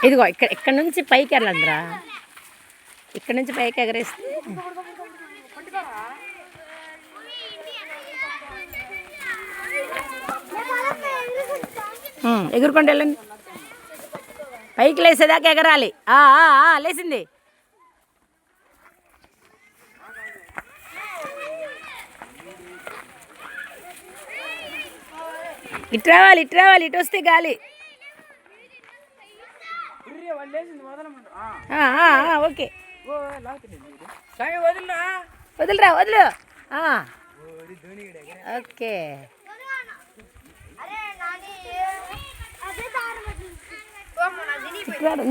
ఇదిగో ఇక్కడ నుంచి పైకి వెళ్ళండిరా, ఇక్కడ నుంచి పైకి ఎగరేస్తే ఎగురుకుంటూ వెళ్ళండి. పైకి లేసేదాకా ఎగరాలి. లేచింది. ఇటు రావాలి, ఇటు రావాలి, ఇటు వస్తే గాలి. ఓకే, వదిలిరా, వదిలు. ఓకే,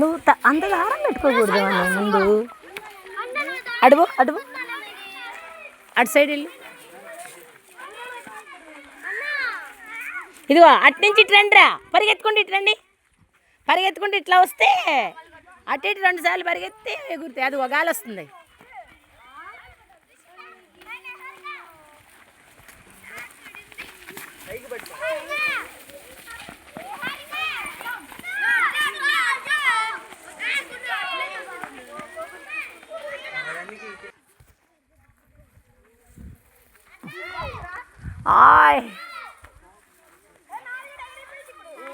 నువ్వు అంత దారం పెట్టుకోకూడదు ముందు. అడుగు అడుగు, అటు సైడ్ వెళ్ళి. ఇదిగో అటు నుంచి ఇటు రండిరా, పరిగెత్తుకుంటూ ఇటు రండి. పరిగెత్తుకుంటూ ఇట్లా వస్తే అటు ఇటు 2 సార్లు పరిగెత్తి ఎగురుతాయి. అది గాలి వస్తుంది.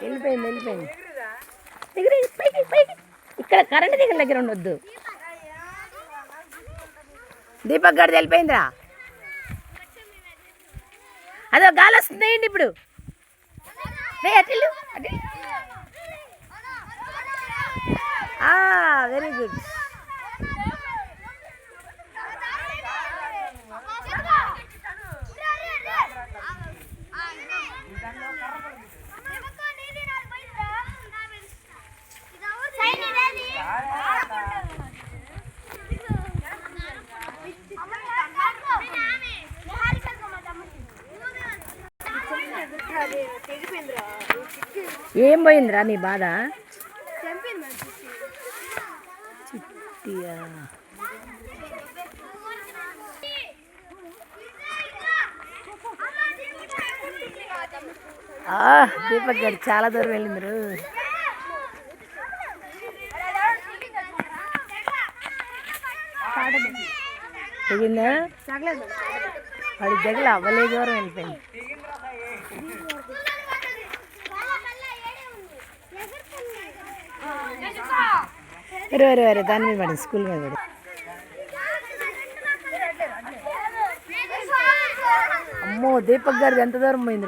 వెళ్ళిపోయింది, వెళ్ళిపోయింది. పైకి పైకి. ఇక్కడ కరెంట్ దగ్గర ఉండొద్దు. దీపక్ గారు వెళ్ళిపోయిందిరా. అదో గాలి వస్తుంది ఇప్పుడు. Very good. ఏం పోయిందిరా నీ బాధ? చిట్టియా, దీపక్ గారు చాలా దూరం వెళ్ళిందరు. తెగిందా? వాడి దగ్గర అవ్వలే, దూరం వెళ్ళిపోయింది. వేరే దాని మీద పడింది, స్కూల్ మీద పడి. అమ్మో, దీపక్ గారిది ఎంత దూరం పోయింది.